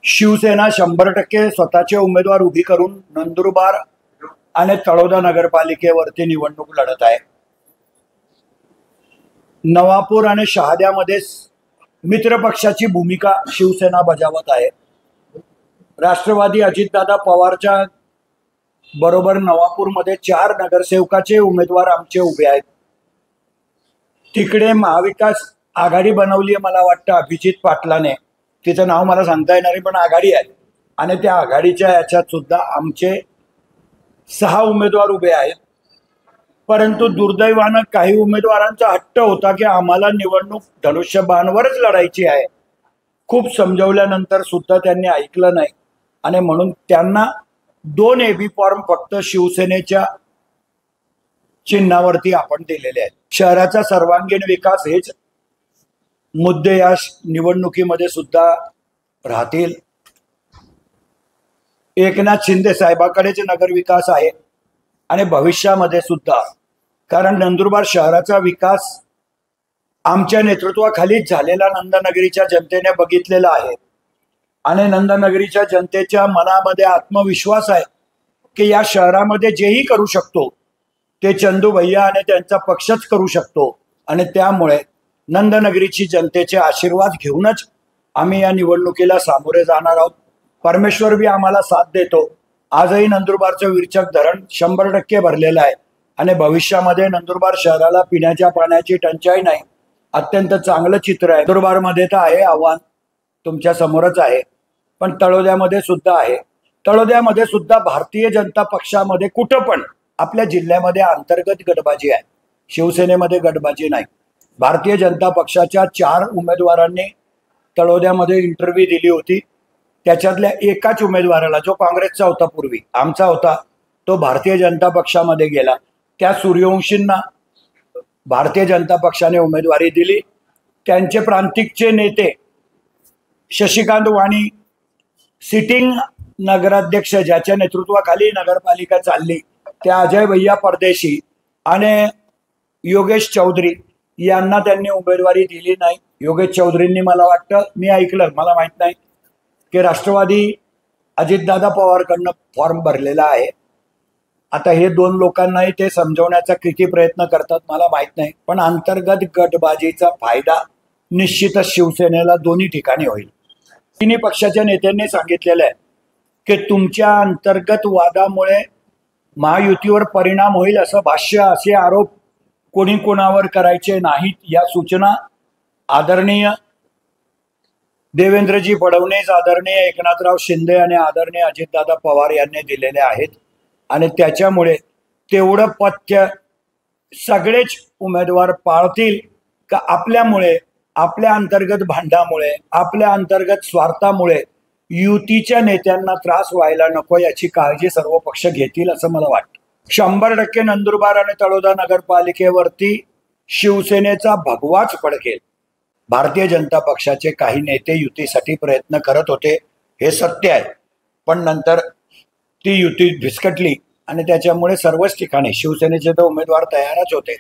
शिवसेना 100% स्वतःचे उमेदवार उभी करून नंदुरबार आणि तळोदा नगरपालिकेवरती निवडणूक लढत आहे। नवापूर आणि शहाद्यामध्ये मित्र पक्षाची भूमिका शिवसेना बजावत आहे। राष्ट्रवादी अजितदादा पवारच्या बरोबर नवापूरमध्ये 4 नगरसेवकाचे उमेदवार आमचे उभे आहेत। तिकडे महाविकास आघाडी बनवली आहे, मला वाटतं अभिजित पाटलाने, तिचं नाव मला सांगता येणार नाही, पण आघाडी आहे आणि त्या आघाडीच्या याच्यात सुद्धा आमचे 6 उमेदवार उभे आहेत। परंतु दुर्दैवानं काही उमेदवारांचा हट्ट होता की आम्हाला निवडणूक धनुष्यबाणवरच लढायची आहे। खूप समजवल्यानंतर सुद्धा त्यांनी ऐकलं नाही आणि म्हणून त्यांना 2 एबी फॉर्म फक्त शिवसेनेच्या चिन्हावरती आपण दिलेले आहेत। शहराचा सर्वांगीण विकास हेच मुद्दे या निवडणुकीमध्ये सुद्धा राहतील। एकनाथ शिंदे साहेबाकडेच नगरविकास आहे आणि भविष्यामध्ये सुद्धा, कारण नंदुरबार शहराचा विकास आमच्या नेतृत्वाखालीच झालेला नंदनगरीच्या जनतेने बघितलेला आहे आणि नंदनगरीच्या जनतेच्या मनामध्ये आत्मविश्वास आहे की या शहरामध्ये जेही करू शकतो ते चंदू भैया आणि त्यांचा पक्षच करू शकतो आणि त्यामुळे नंदनगरीची जनतेचे आशीर्वाद घेऊनच आम्ही या निवडणुकीला सामोरे जाणार आहोत। परमेश्वर भी आम्हाला साथ देतो। आजही नंदुरबारचं विरचक धरण 100% भरलेलं आहे आणि भविष्यामध्ये नंदुरबार शहराला पिण्याच्या पाण्याची टंचाई नाही। अत्यंत चांगलं चित्र आहे। नंदुरबारमध्ये तर आहे, आव्हान तुमच्या समोरच आहे, पण तळोद्यामध्ये सुद्धा आहे। तळोद्यामध्ये सुद्धा भारतीय जनता पक्षामध्ये कुठं पण आपल्या जिल्ह्यामध्ये अंतर्गत गटबाजी आहे, शिवसेनेमध्ये गटबाजी नाही। भारतीय जनता पक्षाच्या 4 उमेदवारांनी तळोद्यामध्ये इंटरव्ह्यू दिली होती, त्याच्यातल्या एकाच उमेदवाराला, जो काँग्रेसचा होता पूर्वी, आमचा होता, तो भारतीय जनता पक्षामध्ये गेला। त्या सूर्यवंशींना भारतीय जनता पक्षाने उमेदवारी दिली। त्यांचे प्रांतिकचे नेते शशिकांत वाणी, सिटिंग नगराध्यक्ष ज्याच्या नेतृत्वाखाली नगरपालिका चालली, त्या अजय भैया परदेशी आणि योगेश चौधरी यांना त्यांनी उमेदवारी दिली नाही। योगेश चौधरींनी, मला वाटतं, मी ऐकलं, मला माहित नाही, की राष्ट्रवादी अजितदादा पवारकडनं फॉर्म भरलेला आहे। आता हे 2 लोकांनाही ते समजवण्याचा किती प्रयत्न करतात मला माहित नाही, पण अंतर्गत गटबाजीचा फायदा निश्चितच शिवसेनेला दोन्ही ठिकाणी होईल। तिन्ही पक्षाच्या नेत्यांनी सांगितलेलं आहे की तुमच्या अंतर्गत वादामुळे महायुतीवर परिणाम होईल असं भाष्य, असे आरोप कोणी कोणावर करायचे नाहीत। या सूचना आदरणीय देवेंद्रजी फडणवीस, आदरणीय एकनाथराव शिंदे आणि आदरणीय अजितदादा पवार यांनी दिलेले आहेत आणि त्याच्यामुळे तेवढं पथ्य सगळेच उमेदवार पाळतील का आपल्यामुळे, आपल्या अंतर्गत भांडामुळे, आपल्या अंतर्गत स्वार्थामुळे युतीच्या नेत्यांना त्रास व्हायला नको याची काळजी सर्व पक्ष घेतील असं मला वाटतं। 100% नंदुरबार आणि तळोदा नगरपालिकेवरती शिवसेनेचा भगवाच फडकेल। भारतीय जनता पक्षाचे काही नेते युतीसाठी प्रयत्न करत होते, हे सत्य आहे, पण नंतर ती युती भिसकटली आणि त्याच्यामुळे सर्वच ठिकाणी शिवसेनेचे तर उमेदवार तयारच होते।